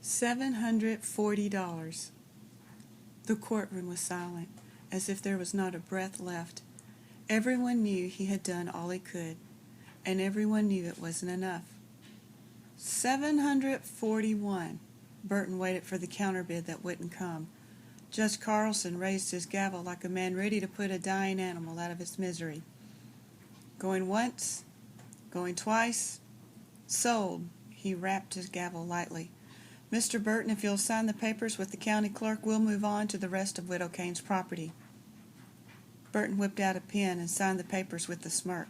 $740. The courtroom was silent, as if there was not a breath left. Everyone knew he had done all he could, and everyone knew it wasn't enough. 741. Burton waited for the counterbid that wouldn't come. Judge Carlson raised his gavel like a man ready to put a dying animal out of its misery. Going once, going twice. Sold. He rapped his gavel lightly. Mr. Burton, if you'll sign the papers with the county clerk, we'll move on to the rest of Widow Kane's property. Burton whipped out a pen and signed the papers with a smirk.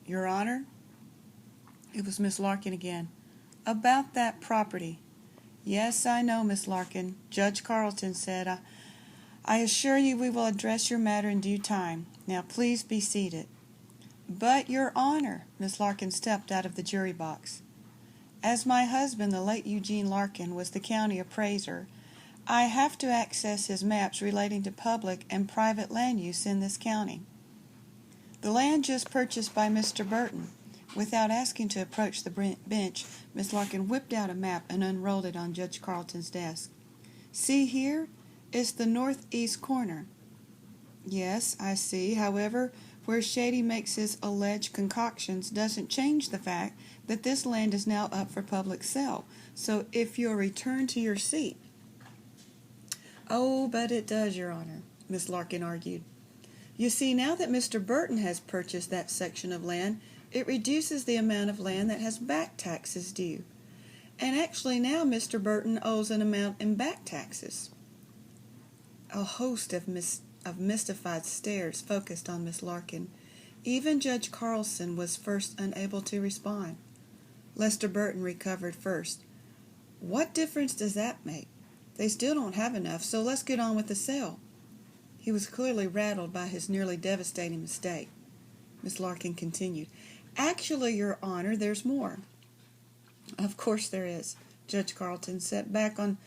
Your Honor? It was Miss Larkin again. About that property. Yes, I know, Miss Larkin. Judge Carlton said, I assure you we will address your matter in due time. Now please be seated. But, Your Honor, Miss Larkin stepped out of the jury box. As my husband, the late Eugene Larkin, was the county appraiser, I have to access his maps relating to public and private land use in this county. The land just purchased by Mr. Burton. Without asking to approach the bench, Miss Larkin whipped out a map and unrolled it on Judge Carlton's desk. See here? It's the northeast corner. Yes, I see. However, where Shady makes his alleged concoctions doesn't change the fact that this land is now up for public sale. So if you'll return to your seat. Oh, but it does, Your Honor, Miss Larkin argued. You see, now that Mr. Burton has purchased that section of land, it reduces the amount of land that has back taxes due. And actually now Mr. Burton owes an amount in back taxes. A host of mystified stares focused on Miss Larkin. Even Judge Carlson was first unable to respond. Lester Burton recovered first. What difference does that make? They still don't have enough, so let's get on with the sale. He was clearly rattled by his nearly devastating mistake. Miss Larkin continued, Actually, Your Honor, there's more. Of course there is. Judge Carlton sat back on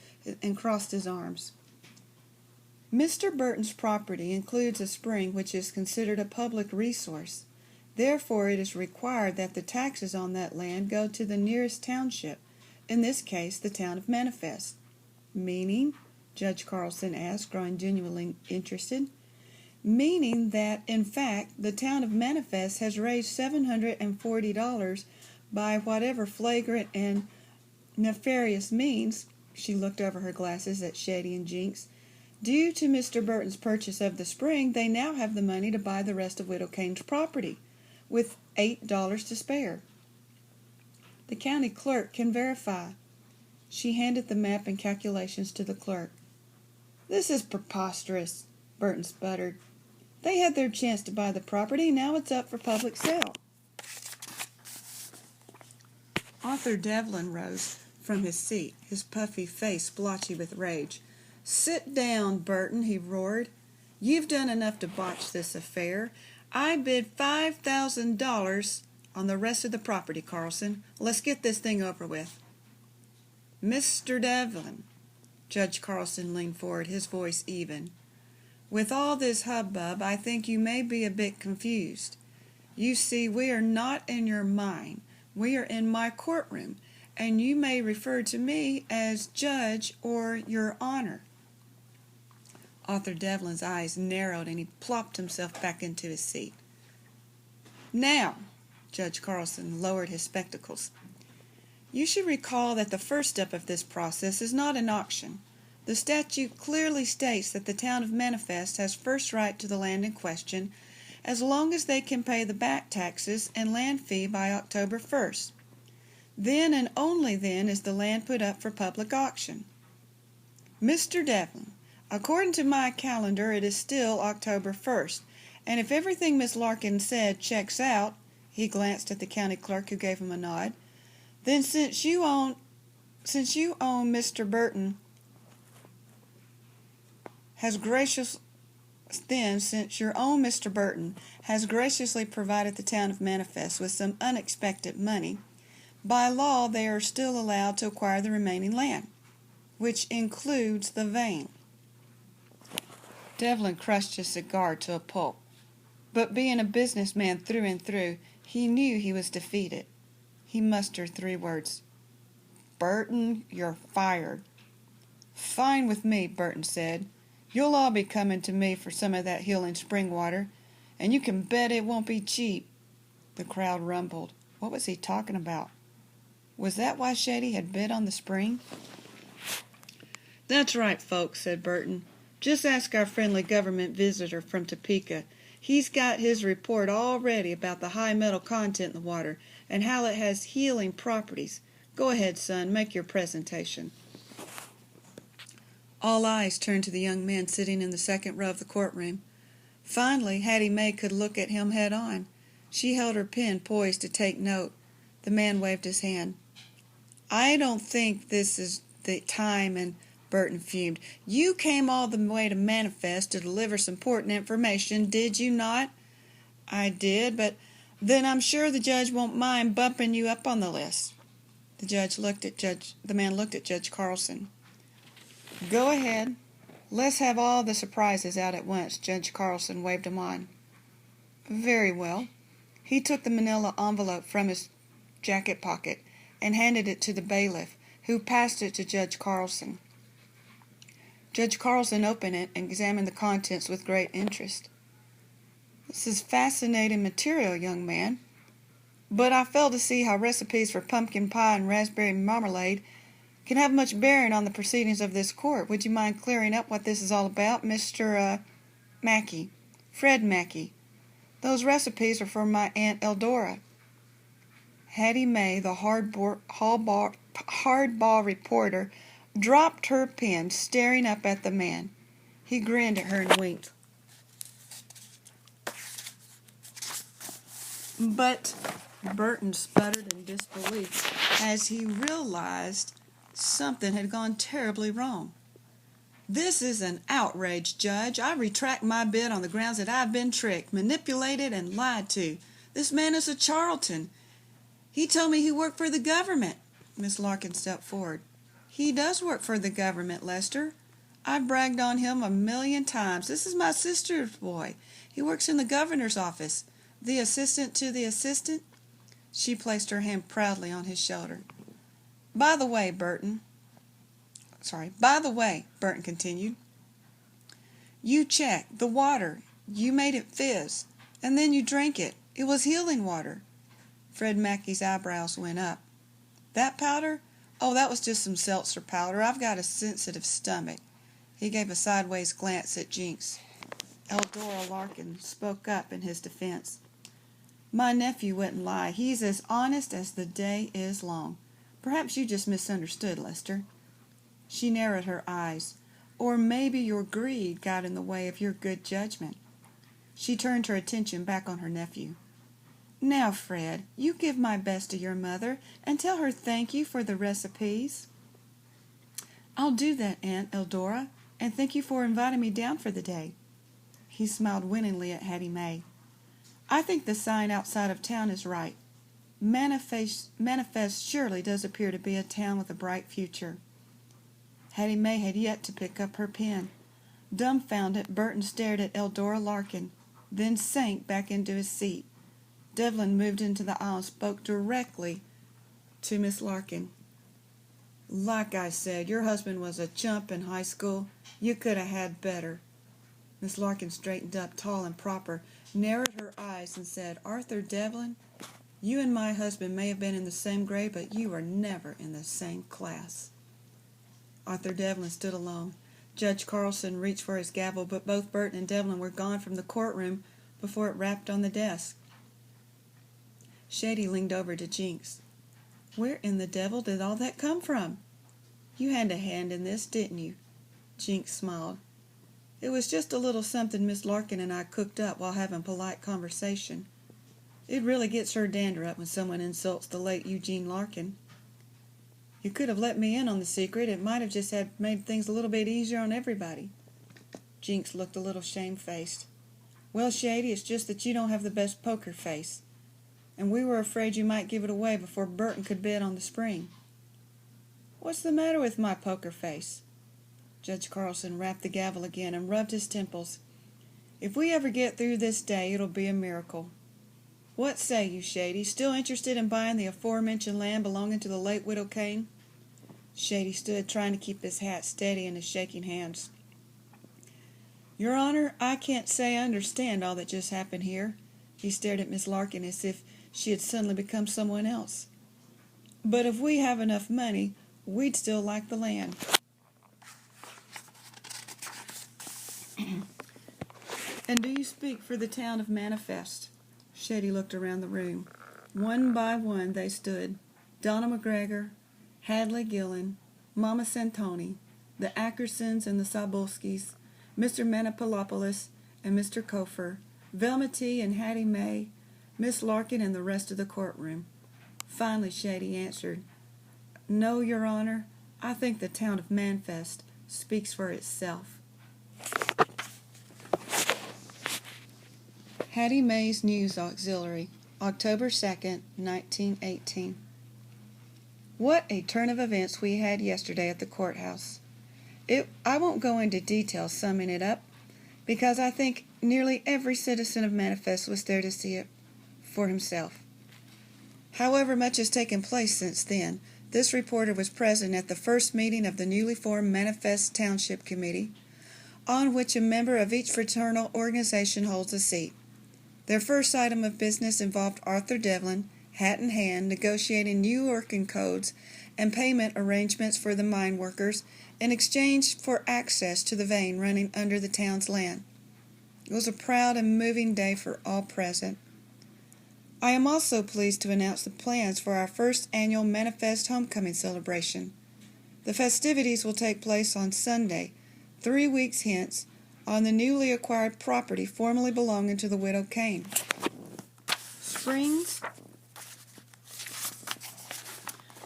and crossed his arms. Mr. Burton's property includes a spring which is considered a public resource. Therefore, it is required that the taxes on that land go to the nearest township, in this case, the town of Manifest. Meaning? Judge Carlson asked, growing genuinely interested. Meaning that, in fact, the town of Manifest has raised $740 by whatever flagrant and nefarious means, she looked over her glasses at Shady and Jinx. Due to Mr. Burton's purchase of the spring, they now have the money to buy the rest of Widow Kane's property, with $8 to spare. The county clerk can verify. She handed the map and calculations to the clerk. This is preposterous, Burton sputtered. They had their chance to buy the property, now it's up for public sale. Arthur Devlin rose from his seat, his puffy face splotchy with rage. Sit down, Burton, he roared. You've done enough to botch this affair. I bid $5,000 on the rest of the property, Carlson. Let's get this thing over with. Mr. Devlin, Judge Carlson leaned forward, his voice even. With all this hubbub, I think you may be a bit confused. You see, we are not in your mind. We are in my courtroom, and you may refer to me as Judge or Your Honor. Arthur Devlin's eyes narrowed, and he plopped himself back into his seat. Now, Judge Carlson lowered his spectacles. You should recall that the first step of this process is not an auction. The statute clearly states that the town of Manifest has first right to the land in question as long as they can pay the back taxes and land fee by October 1st. Then and only then is the land put up for public auction. Mr. Devlin, according to my calendar, it is still October 1st, and if everything Miss Larkin said checks out, he glanced at the county clerk who gave him a nod, then since you own Mr. Burton has graciously provided the town of Manifest with some unexpected money, by law they are still allowed to acquire the remaining land, which includes the vein. Devlin crushed his cigar to a pulp, but being a businessman through and through, he knew he was defeated. He mustered 3 words. Burton, you're fired." "Fine with me," Burton said. "You'll all be coming to me for some of that healing spring water, and you can bet it won't be cheap." The crowd rumbled. What was he talking about? Was that why Shady had bid on the spring? "That's right, folks," said Burton. "Just ask our friendly government visitor from Topeka. He's got his report all ready about the high metal content in the water and how it has healing properties. Go ahead, son, make your presentation." All eyes turned to the young man sitting in the second row of the courtroom. Finally, Hattie Mae could look at him head on. She held her pen poised to take note. The man waved his hand. "I don't think this is the time," and Burton fumed. "You came all the way to Manifest to deliver some important information, did you not?" "I did, but then I'm sure the judge won't mind bumping you up on the list." The man looked at Judge Carlson. "Go ahead. Let's have all the surprises out at once." Judge Carlson waved him on. "Very well." He took the manila envelope from his jacket pocket and handed it to the bailiff, who passed it to Judge Carlson. Judge Carlson opened it and examined the contents with great interest. "This is fascinating material, young man, but I fail to see how recipes for pumpkin pie and raspberry marmalade can have much bearing on the proceedings of this court. Would you mind clearing up what this is all about, Mr. Mackey? Fred Mackey. Those recipes are for my Aunt Eldora." Hattie Mae, the hardball reporter, dropped her pen, staring up at the man. He grinned at her and winked. But Burton sputtered in disbelief as he realized something had gone terribly wrong. "This is an outrage, Judge. I retract my bid on the grounds that I've been tricked, manipulated, and lied to. This man is a charlatan. He told me he worked for the government." Miss Larkin stepped forward. "He does work for the government, Lester. I've bragged on him 1,000,000 times. This is my sister's boy. He works in the governor's office. The assistant to the assistant." She placed her hand proudly on his shoulder. By the way, Burton continued. "You checked the water. You made it fizz, and then you drank it. It was healing water." Fred Mackey's eyebrows went up. "That powder? Oh, that was just some seltzer powder. I've got a sensitive stomach." He gave a sideways glance at Jinx. Eldora Larkin spoke up in his defense. "My nephew wouldn't lie. He's as honest as the day is long. Perhaps you just misunderstood, Lester." She narrowed her eyes. "Or maybe your greed got in the way of your good judgment." She turned her attention back on her nephew. "Now, Fred, you give my best to your mother and tell her thank you for the recipes." "I'll do that, Aunt Eldora, and thank you for inviting me down for the day." He smiled winningly at Hattie Mae. "I think the sign outside of town is right. Manifest surely does appear to be a town with a bright future." Hattie Mae had yet to pick up her pen. Dumbfounded, Burton stared at Eldora Larkin, then sank back into his seat. Devlin moved into the aisle and spoke directly to Miss Larkin. "Like I said, your husband was a chump in high school. You could have had better." Miss Larkin straightened up, tall and proper, narrowed her eyes, and said, "Arthur Devlin, you and my husband may have been in the same grade, but you were never in the same class." Arthur Devlin stood alone. Judge Carlson reached for his gavel, but both Burton and Devlin were gone from the courtroom before it rapped on the desk. Shady leaned over to Jinx. "Where in the devil did all that come from? You had a hand in this, didn't you?" Jinx smiled. "It was just a little something Miss Larkin and I cooked up while having polite conversation. It really gets her dander up when someone insults the late Eugene Larkin. You could have let me in on the secret. It might have just made things a little bit easier on everybody." Jinx looked a little shamefaced. "Well, Shady, it's just that you don't have the best poker face, and we were afraid you might give it away before Burton could bid on the spring." "What's the matter with my poker face?" Judge Carlson rapped the gavel again and rubbed his temples. "If we ever get through this day, it'll be a miracle. What say you, Shady? Still interested in buying the aforementioned land belonging to the late Widow Kane?" Shady stood, trying to keep his hat steady in his shaking hands. Your Honor, I can't say I understand all that just happened here. He stared at Miss Larkin as if she had suddenly become someone else. But if we have enough money, we'd still like the land. And do you speak for the town of Manifest? Shady looked around the room. One by one they stood. Donna McGregor, Hadley Gillen, Mama Santoni, the Ackersons and the Sabolskis, Mr. Menopolopoulos and Mr. Kofer, Velma T. and Hattie Mae, Miss Larkin and the rest of the courtroom. Finally Shady answered, No, Your Honor, I think the town of Manifest speaks for itself. Hattie Mae's News Auxiliary, October 2nd, 1918. What a turn of events we had yesterday at the courthouse. I won't go into detail summing it up, because I think nearly every citizen of Manifest was there to see it for himself. However much has taken place since then, this reporter was present at the first meeting of the newly formed Manifest Township Committee, on which a member of each fraternal organization holds a seat. Their first item of business involved Arthur Devlin, hat in hand, negotiating new working codes and payment arrangements for the mine workers in exchange for access to the vein running under the town's land. It was a proud and moving day for all present. I am also pleased to announce the plans for our first annual Manifest Homecoming celebration. The festivities will take place on Sunday, 3 weeks hence, on the newly acquired property formerly belonging to the widow Kane. Springs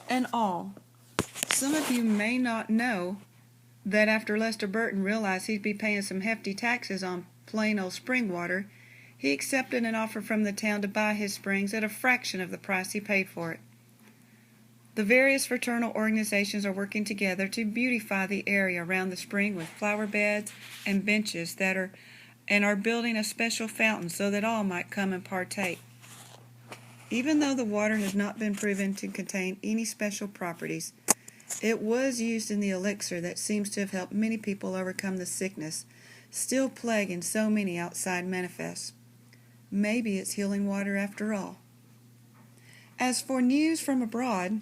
and all. Some of you may not know that after Lester Burton realized he'd be paying some hefty taxes on plain old spring water, he accepted an offer from the town to buy his springs at a fraction of the price he paid for it. The various fraternal organizations are working together to beautify the area around the spring with flower beds and benches and are building a special fountain so that all might come and partake. Even though the water has not been proven to contain any special properties, it was used in the elixir that seems to have helped many people overcome the sickness still plaguing so many outside Manifests. Maybe it's healing water after all. As for news from abroad,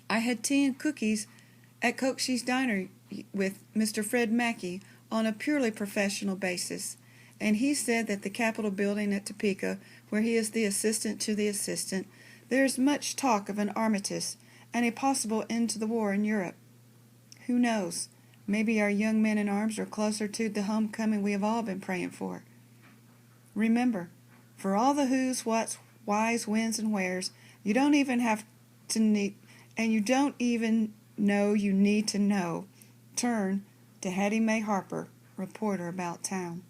I had tea and cookies at Cochse's Diner with Mr. Fred Mackey on a purely professional basis, and he said that the Capitol building at Topeka, where he is the assistant to the assistant, there is much talk of an armistice and a possible end to the war in Europe. Who knows? Maybe our young men in arms are closer to the homecoming we have all been praying for. Remember, for all the who's, what's, whys, whens, and wheres, you don't even have to need, and you don't even know you need to know, turn to Hattie Mae Harper, reporter about town.